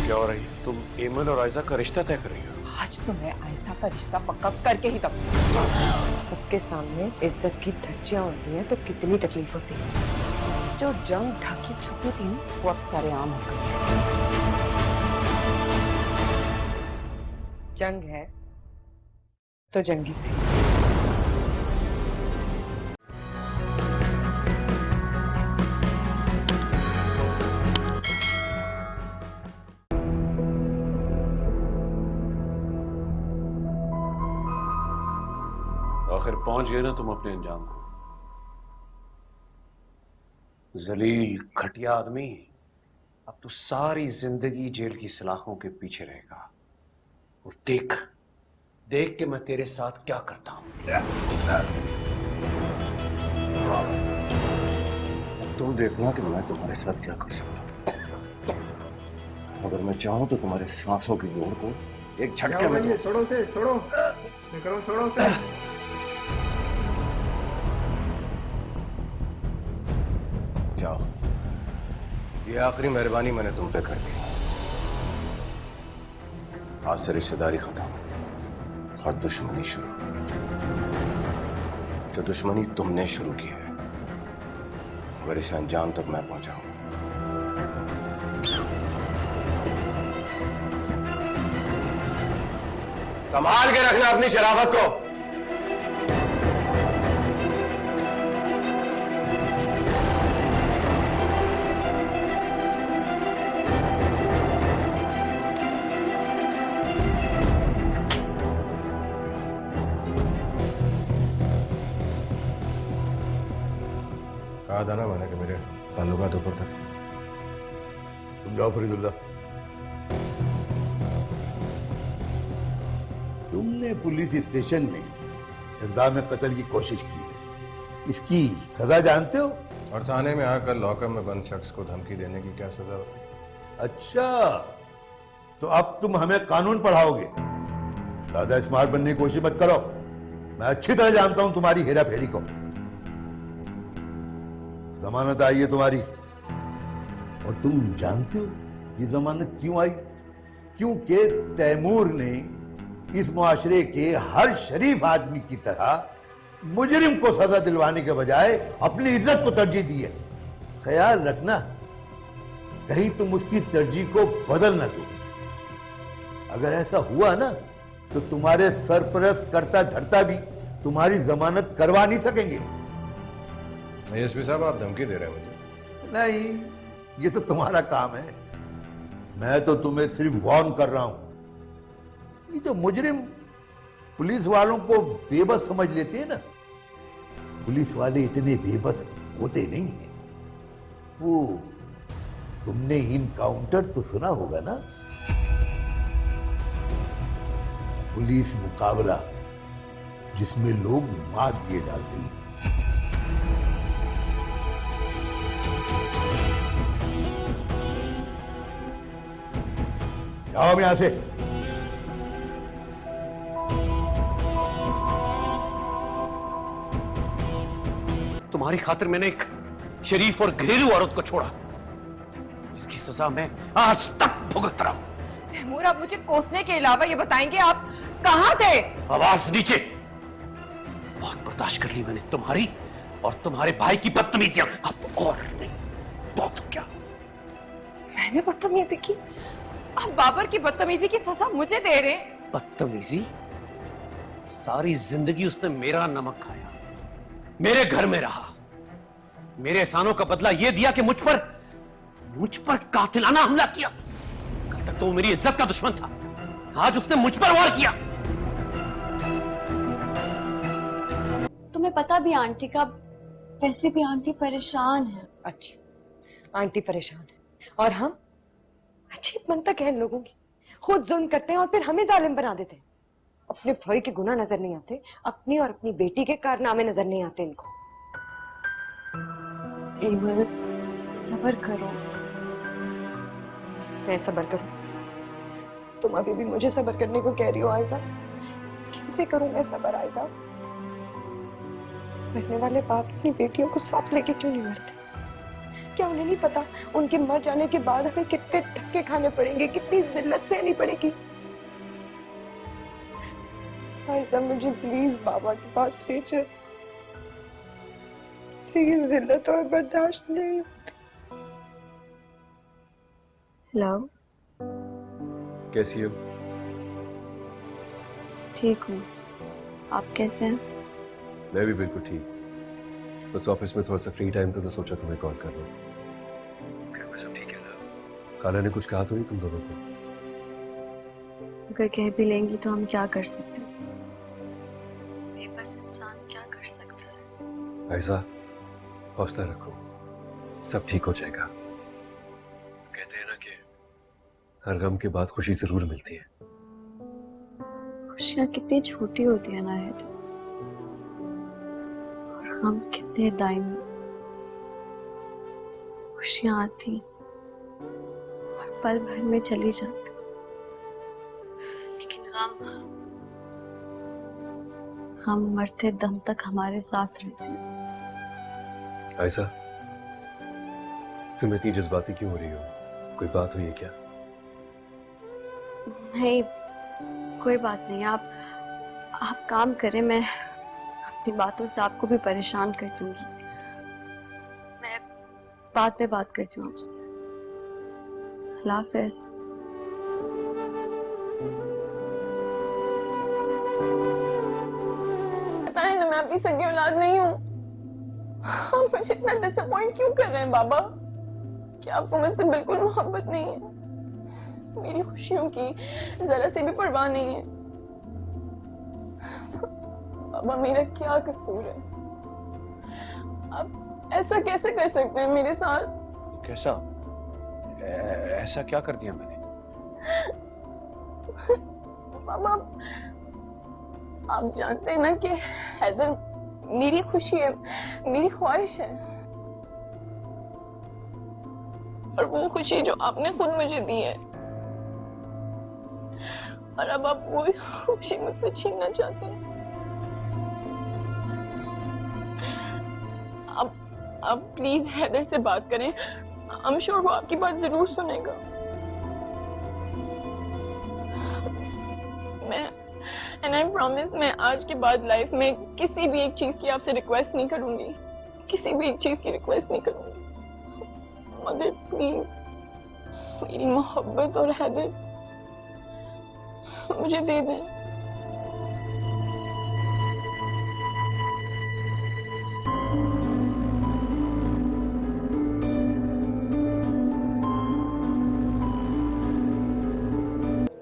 क्या हो रही है? तुम एमन और आयशा का रिश्ता तय कर रही हो? आज तो मैं आयशा का रिश्ता पक्का करके ही दम। सबके सामने इज्जत की धज्जियां उड़ती हैं तो कितनी तकलीफ होती है। जो जंग ढकी छुपी थी ना, वो अब सरेआम हो गई है। जंग है तो जंगी से। आखिर पहुंच गए ना तुम अपने अंजाम को। जलील घटिया आदमी, अब तू सारी जिंदगी जेल की सलाखों के पीछे रहेगा। और देख देख के मैं तेरे साथ क्या करता हूं। अब तुम देखना कि मैं तुम्हारे साथ क्या कर सकता हूं। अगर मैं चाहूं तो तुम्हारे सांसों की जोड़ को एक झटके में छोड़ो से, छोड़ो मैं करूं, छोड़ो से। जाओ, ये आखिरी मेहरबानी मैंने तुम पे कर दी। आज से रिश्तेदारी खत्म और दुश्मनी शुरू। जो दुश्मनी तुमने शुरू की है, अगर इसे अंजाम तक मैं पहुंचाऊंगा। संभाल के रखना अपनी शराफत को। कहा था ना मैंने कि मेरे ताल्लुकात ऊपर तक। तुम जाओ फरीदुल्ला। तुमने पुलिस स्टेशन में इल्जाम कत्ल की कोशिश की है, इसकी सजा जानते हो? और थाने में आकर लॉकअप में बंद शख्स को धमकी देने की क्या सजा होती? अच्छा, तो अब तुम हमें कानून पढ़ाओगे? ज्यादा स्मार्ट बनने की कोशिश मत करो। मैं अच्छी तरह जानता हूं तुम्हारी हेरा फेरी को। जमानत आई है तुम्हारी, और तुम जानते हो ये जमानत क्यों आई? क्योंकि तैमूर ने इस मुआशरे के हर शरीफ आदमी की तरह मुजरिम को सजा दिलवाने के बजाय अपनी इज्जत को तरजीह दी है। ख्याल रखना कहीं तुम उसकी तरजीह को बदल न दो। अगर ऐसा हुआ ना तो तुम्हारे सरपरस्त करता धरता भी तुम्हारी जमानत करवा नहीं सकेंगे। एसपी साहब, आप धमकी दे रहे हैं मुझे? नहीं, ये तो तुम्हारा काम है। मैं तो तुम्हें सिर्फ वार्न कर रहा हूं। ये जो मुजरिम पुलिस वालों को बेबस समझ लेते हैं ना, पुलिस वाले इतने बेबस होते नहीं हैं। वो तुमने इनकाउंटर तो सुना होगा ना, पुलिस मुकाबला जिसमें लोग मार दिए जाते हैं। जाओ यहां से। तुम्हारी खातिर मैंने एक शरीफ और घरेलू औरत को छोड़ा, जिसकी सजा मैं आज तक भुगत रहा हूं। तैमूर, आप मुझे कोसने के अलावा ये बताएंगे आप कहां थे? आवाज नीचे। बहुत बर्दाश्त कर ली मैंने तुम्हारी और तुम्हारे भाई की बदतमीजियां, अब और नहीं। बहुत हो गया। मैंने बदतमीजी की? आप बाबर की बदतमीजी की सजा मुझे दे रहे हैं? बदतमीजी? सारी जिंदगी उसने मेरा नमक खाया, मेरे घर में रहा, मेरे एहसानों का बदला यह दिया कि मुझ पर कातिलाना हमला किया। कल तक तो वो मेरी इज्जत का दुश्मन था, आज उसने मुझ पर वार किया। तुम्हें पता भी आंटी का, वैसे भी आंटी परेशान है। अच्छा, आंटी परेशान है और हम? अजीब मंतक है इन लोगों की। खुद जुल्म करते हैं और फिर हमें जालिम बना देते हैं। अपने भाई के गुनाह नजर नहीं आते, अपनी और अपनी बेटी के कारनामे नजर नहीं आते इनको। एमन, सब्र करो। मैं सब्र करूं? तुम अभी भी मुझे सब्र करने को कह रही हो आयशा? कैसे करूं मैं सब्र आयशा? मरने वाले बाप अपनी बेटियों को साथ लेके क्यों नहीं मरते? क्या उन्हें नहीं पता उनके मर जाने के बाद हमें कितने धक्के खाने पड़ेंगे, कितनी जिल्लत सहनी पड़ेगी। आयशा मुझे प्लीज बाबा के पास ले चल, ये जिल्लत और बर्दाश्त नहीं। हेलो, कैसी हो? ठीक हूँ, आप कैसे हैं? मैं भी बिल्कुल ठीक। बस ऑफिस में थोड़ा सा फ्री टाइम था तो सोचा तुम्हें कॉल कर लूं। घर में सब ठीक है ना? खाना ने कुछ कहा तो नहीं तुम दोनों को? अगर कह भी लेंगी तो हम क्या कर सकते हैं? बेबस इंसान क्या कर सकता है? ऐसा हौसला रखो, सब ठीक हो जाएगा। कहते हैं ना कि हर गम के बाद खुशी जरूर मिलती है। खुशियाँ कितनी छोटी होती है ना है, और गम कितने दायमी। खुशियाँ आती और पल भर में चली जाती, लेकिन गम मरते दम तक हमारे साथ रहते हैं। ऐसा तुम इतनी जज्बाती क्यों हो रही हो? कोई बात हुई है क्या? नहीं, कोई बात नहीं। आप काम करें, मैं अपनी बातों से आपको भी परेशान कर दूंगी। मैं बाद में बात करती हूँ आपसे। अल्लाह हाफ़िज़। पता है ना मैं आपकी सगी औलाद नहीं हूँ। आप मुझे इतना डिसअपॉइंट क्यों कर रहे हैं बाबा? क्या आपको मुझसे बिल्कुल मोहब्बत नहीं है? मेरी खुशियों की जरा से भी परवाह नहीं है? बाबा मेरा क्या कसूर है? आप ऐसा कैसे कर सकते हैं मेरे साथ? कैसा? ऐसा क्या कर दिया मैंने? बाबा आप जानते हैं ना कि हैदर मेरी खुशी है, मेरी ख्वाहिश है, और वो खुशी जो आपने खुद मुझे दी है, और अब आप वो खुशी मुझसे छीनना चाहते हैं। आप प्लीज हैदर से बात करें। आई एम श्योर वो आपकी बात जरूर सुनेगा। एंड आई प्रॉमिस मैं आज के बाद लाइफ में किसी भी एक चीज की आपसे रिक्वेस्ट नहीं करूंगी, किसी भी एक चीज की रिक्वेस्ट नहीं करूंगी, मगर प्लीज मेरी मोहब्बत और हैदर मुझे दे दें।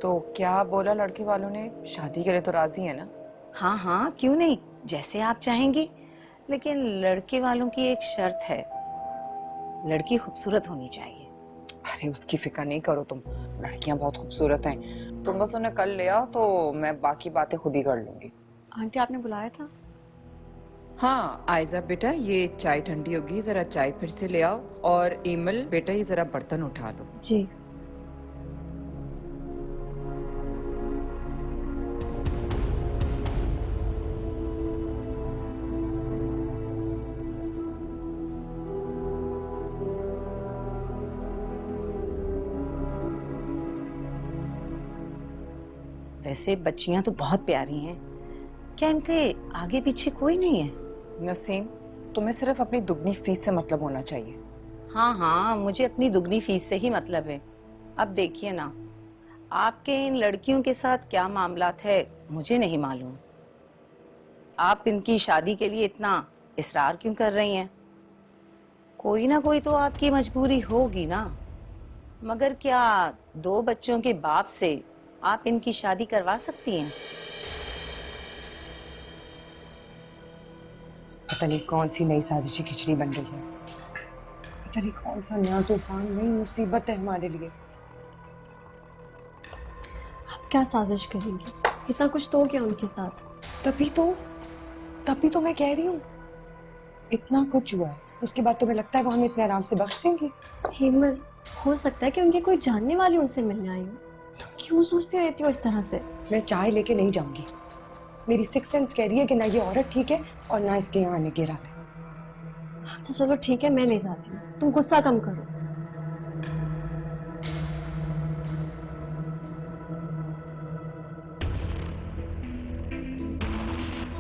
तो क्या बोला लड़के वालों ने? शादी के लिए तो राजी है ना? हाँ हाँ, क्यों नहीं, जैसे आप चाहेंगी। लेकिन लड़के वालों की एक शर्त है, लड़की खूबसूरत होनी चाहिए। अरे उसकी फिक्र नहीं करो तुम, लड़कियां बहुत खूबसूरत हैं। तुम बस उन्हें कल ले आओ तो मैं बाकी बातें खुद ही कर लूंगी। आंटी आपने बुलाया था? हाँ आयजा बेटा, ये चाय ठंडी होगी, जरा चाय फिर से ले आओ। और इमल बेटा ये जरा बर्तन उठा लो। जी। वैसे बच्चियां तो बहुत प्यारी हैं, क्या इनके आगे पीछे कोई नहीं है? नसीम, तुम्हें सिर्फ अपनी दुगनी फीस से मतलब होना चाहिए। हाँ हाँ, मुझे अपनी दुगनी फीस से ही मतलब है। अब देखिए ना, आपके इन लड़कियों के साथ क्या मामलात है मुझे नहीं मालूम। आप इनकी शादी के लिए इतना इसरार क्यों कर रही हैं? कोई ना कोई तो आपकी मजबूरी होगी ना। मगर क्या 2 बच्चों के बाप से आप इनकी शादी करवा सकती हैं? पता नहीं कौन सी नई साजिशी खिचड़ी बन रही है, पता नहीं कौन सा नया तूफान, नई मुसीबत है हमारे लिए। आप क्या साजिश करेंगी? इतना कुछ तो हो गया उनके साथ। तभी तो मैं कह रही हूँ, इतना कुछ हुआ है, उसके बाद तुम्हें लगता है वो हमें इतने आराम से बख्श देंगे? हेमल, हो सकता है कि उनकी कोई जानने वाली उनसे मिलने आई हो। तुम क्यों सोचती रहती हो इस तरह से? मैं चाय लेके नहीं जाऊंगी। मेरी सिक्स सेंस कह रही है कि ना ये औरत ठीक है और ना इसके यहाँ आने के इरादे। अच्छा चलो ठीक है, मैं ले जाती हूँ, तुम गुस्सा कम करो।